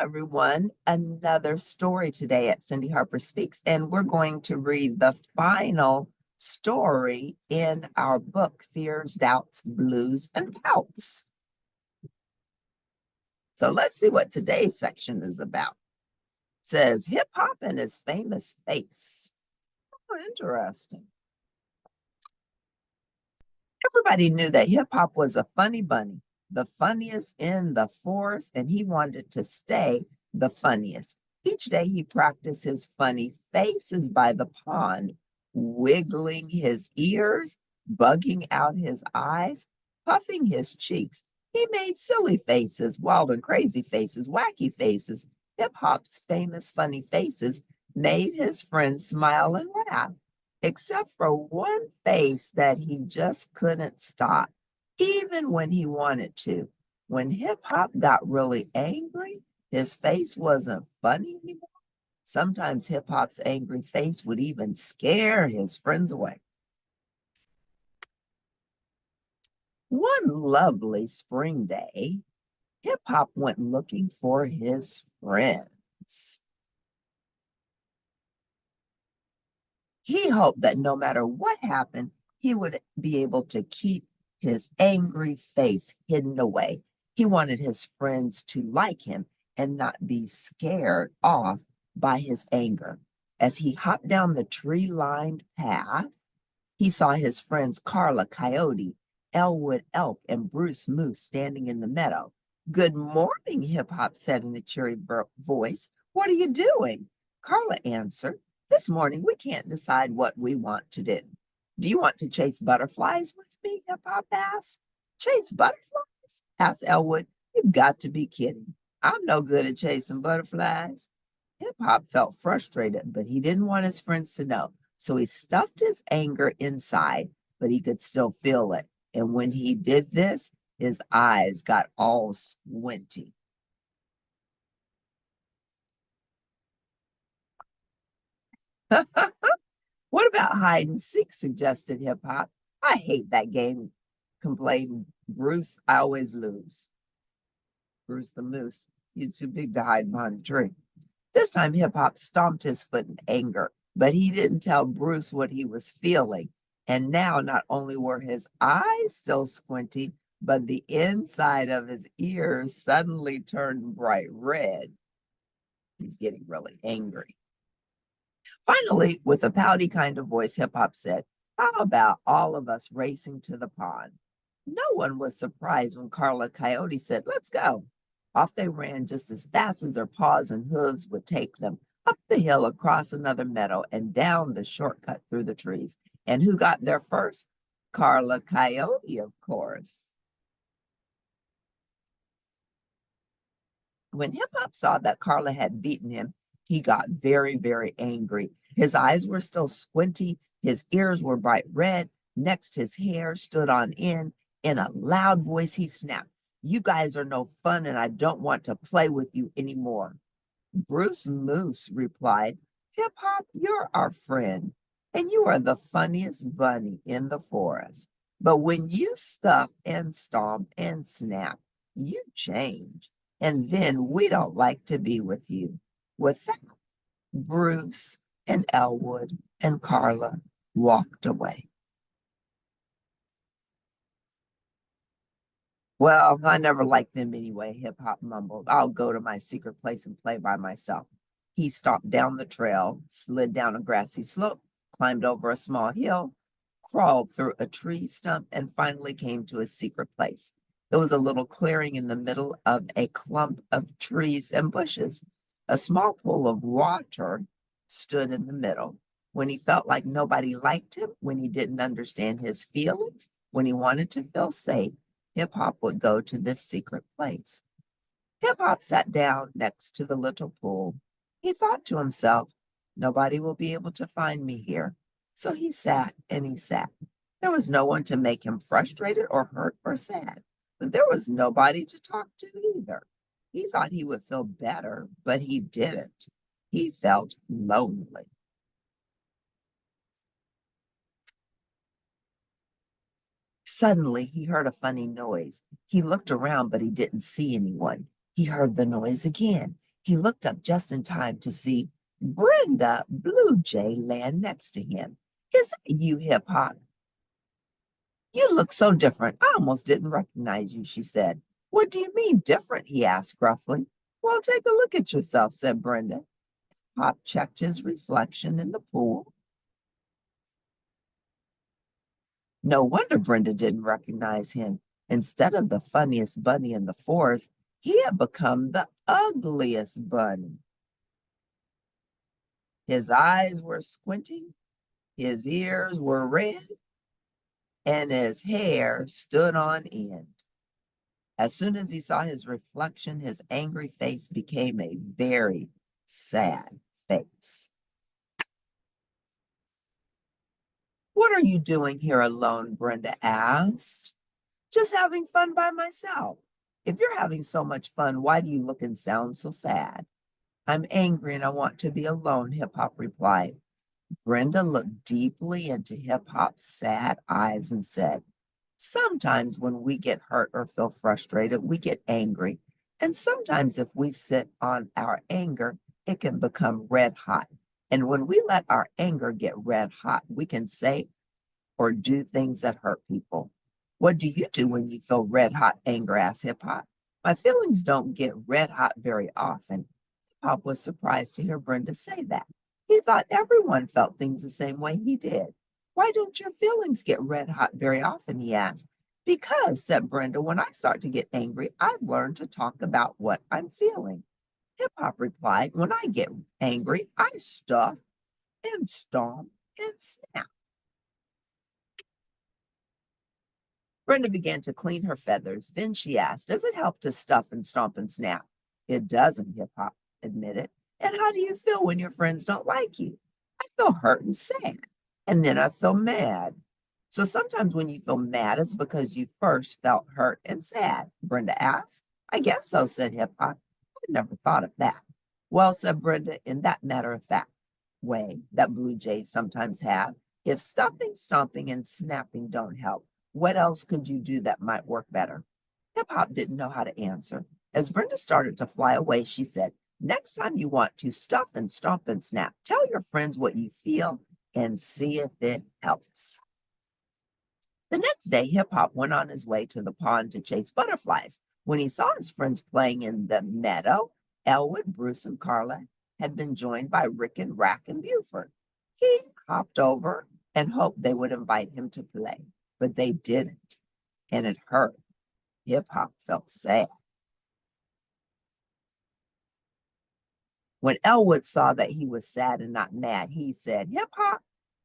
Everyone. Another story today at Cindy Harper Speaks, and we're going to read the final story in our book, Fears, Doubts, Blues, and Pouts. So let's see what today's section is about. It says, Hip Hop and His Famous Face. Oh, interesting. Everybody knew that hip hop was a funny bunny, the funniest in the forest, and he wanted to stay the funniest. Each day he practiced his funny faces by the pond, wiggling his ears, bugging out his eyes, puffing his cheeks. He made silly faces, wild and crazy faces, wacky faces. Hip hop's famous funny faces made his friends smile and laugh, except for one face that he just couldn't stop, even when he wanted to. When hip hop got really angry, his face wasn't funny anymore. Sometimes hip hop's angry face would even scare his friends away. One lovely spring day, hip hop went looking for his friends. He hoped that no matter what happened, he would be able to keep his angry face hidden away. He wanted his friends to like him and not be scared off by his anger. As he hopped down the tree-lined path, he saw his friends Carla Coyote, Elwood Elk, and Bruce Moose standing in the meadow. "Good morning," Hip Hop said in a cheery voice. "What are you doing?" Carla answered, "This morning we can't decide what we want to do." "Do you want to chase butterflies with me?" Hip Hop asked. "Chase butterflies?" asked Elwood. "You've got to be kidding. I'm no good at chasing butterflies." Hip Hop felt frustrated, but he didn't want his friends to know. So he stuffed his anger inside, but he could still feel it. And when he did this, his eyes got all squinty. "What about hide and seek?" suggested Hip Hop. "I hate that game," complained Bruce. "I always lose." Bruce the Moose, he's too big to hide behind the tree. This time Hip Hop stomped his foot in anger, but he didn't tell Bruce what he was feeling. And now not only were his eyes still squinty, but the inside of his ears suddenly turned bright red. He's getting really angry. Finally, with a pouty kind of voice, Hip Hop said, "How about all of us racing to the pond?" No one was surprised when Carla Coyote said, "Let's go." Off they ran just as fast as their paws and hooves would take them, up the hill, across another meadow, and down the shortcut through the trees. And who got there first? Carla Coyote, of course. When Hip Hop saw that Carla had beaten him, he got very, very angry. His eyes were still squinty, his ears were bright red, next his hair stood on end. In a loud voice, he snapped, "You guys are no fun, and I don't want to play with you anymore." Bruce Moose replied, "Hip Hop, you're our friend, and you are the funniest bunny in the forest. But when you stuff and stomp and snap, you change, and then we don't like to be with you." With that, Bruce and Elwood and Carla walked away. "Well, I never liked them anyway," Hip Hop mumbled. "I'll go to my secret place and play by myself." He stomped down the trail, slid down a grassy slope, climbed over a small hill, crawled through a tree stump, and finally came to his secret place. It was a little clearing in the middle of a clump of trees and bushes. A small pool of water stood in the middle. When he felt like nobody liked him, when he didn't understand his feelings, when he wanted to feel safe, Hip Hop would go to this secret place. Hip Hop sat down next to the little pool. He thought to himself, "Nobody will be able to find me here." So he sat and he sat. There was no one to make him frustrated or hurt or sad, but there was nobody to talk to either. He thought he would feel better, but he didn't. He felt lonely. Suddenly, he heard a funny noise. He looked around, but he didn't see anyone. He heard the noise again. He looked up just in time to see Brenda Blue Jay land next to him. Is that you, Hip Hop? You look so different. I almost didn't recognize you, she said. What do you mean different? He asked gruffly. Well, take a look at yourself, said Brenda. Pop checked his reflection in the pool. No wonder Brenda didn't recognize him. Instead of the funniest bunny in the forest, he had become the ugliest bunny. His eyes were squinting, his ears were red, and his hair stood on end. As soon as he saw his reflection, his angry face became a very sad face. What are you doing here alone? Brenda asked. Just having fun by myself. If you're having so much fun, why do you look and sound so sad? I'm angry and I want to be alone, Hip Hop replied. Brenda looked deeply into Hip Hop's sad eyes and said, sometimes when we get hurt or feel frustrated, we get angry. And sometimes if we sit on our anger, it can become red hot. And when we let our anger get red hot, we can say or do things that hurt people. What do you do when you feel red hot anger? Asked Hip Hop. My feelings don't get red hot very often. Hip Hop was surprised to hear Brenda say that. He thought everyone felt things the same way he did. Why don't your feelings get red hot very often? He asked. Because, said Brenda, when I start to get angry, I've learned to talk about what I'm feeling. Hip Hop replied, when I get angry, I stuff and stomp and snap. Brenda began to clean her feathers. Then she asked, does it help to stuff and stomp and snap? It doesn't, Hip Hop admitted. And how do you feel when your friends don't like you? I feel hurt and sad. And then I feel mad. So sometimes when you feel mad, it's because you first felt hurt and sad. Brenda asked. I guess so, said Hip Hop. I never thought of that. Well, said Brenda, in that matter of fact way that blue jays sometimes have, if stuffing, stomping, and snapping don't help, what else could you do that might work better? Hip Hop didn't know how to answer. As Brenda started to fly away, she said, next time you want to stuff and stomp and snap, tell your friends what you feel and see if it helps. The next day, Hip Hop went on his way to the pond to chase butterflies. When he saw his friends playing in the meadow, Elwood, Bruce, and Carla had been joined by Rick and Rack and Buford. He hopped over and hoped they would invite him to play, but they didn't, and it hurt. Hip Hop felt sad. When Elwood saw that he was sad and not mad, he said, Hip Hop,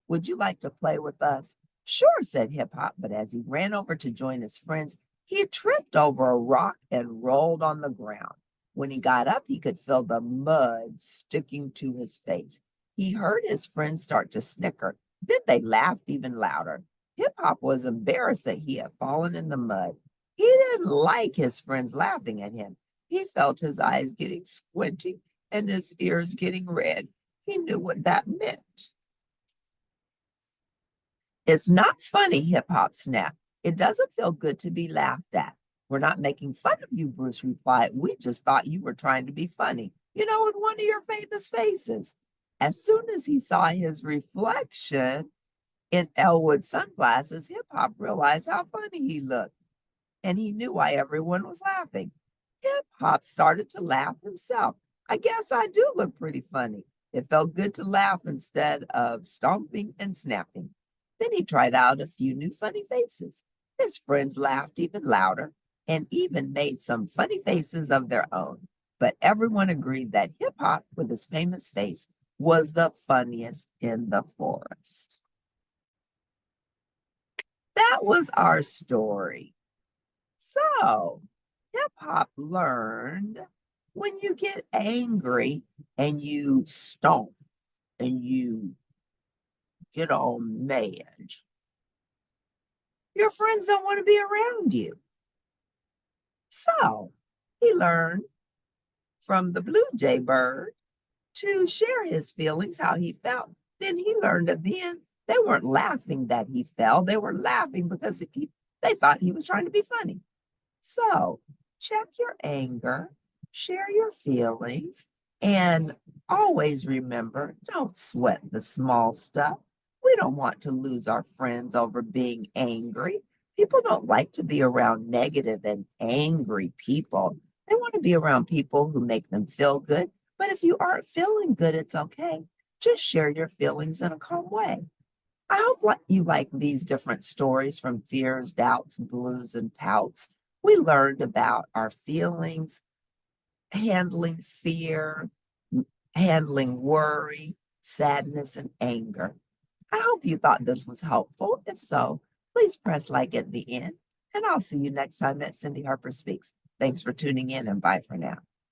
would you like to play with us? Sure, said Hip Hop, but as he ran over to join his friends, he tripped over a rock and rolled on the ground. When he got up, he could feel the mud sticking to his face. He heard his friends start to snicker. Then they laughed even louder. Hip Hop was embarrassed that he had fallen in the mud. He didn't like his friends laughing at him. He felt his eyes getting squinty and his ears getting red. He knew what that meant. It's not funny, Hip Hop snapped. It doesn't feel good to be laughed at. We're not making fun of you, Bruce replied. We just thought you were trying to be funny, with one of your famous faces. As soon as he saw his reflection in Elwood's sunglasses, Hip Hop realized how funny he looked, and he knew why everyone was laughing. Hip Hop started to laugh himself. I guess I do look pretty funny. It felt good to laugh instead of stomping and snapping. Then he tried out a few new funny faces. His friends laughed even louder and even made some funny faces of their own. But everyone agreed that Hip Hop, with his famous face, was the funniest in the forest. That was our story. So, Hip Hop learned when you get angry and you stomp and you get all mad, your friends don't want to be around you. So, he learned from the blue jay bird to share his feelings, how he felt. Then he learned that then they weren't laughing that he fell. They were laughing because they thought he was trying to be funny. So check your anger Share your feelings and always remember, don't sweat the small stuff. We don't want to lose our friends over being angry. People don't like to be around negative and angry people. They want to be around people who make them feel good. But if you aren't feeling good, it's okay. Just share your feelings in a calm way. I hope you like these different stories from fears, doubts, blues, and pouts. We learned about our feelings, handling fear, handling worry, sadness, and anger. I hope you thought this was helpful. If so, please press like at the end, and I'll see you next time at Cindy Harper Speaks. Thanks for tuning in, and bye for now.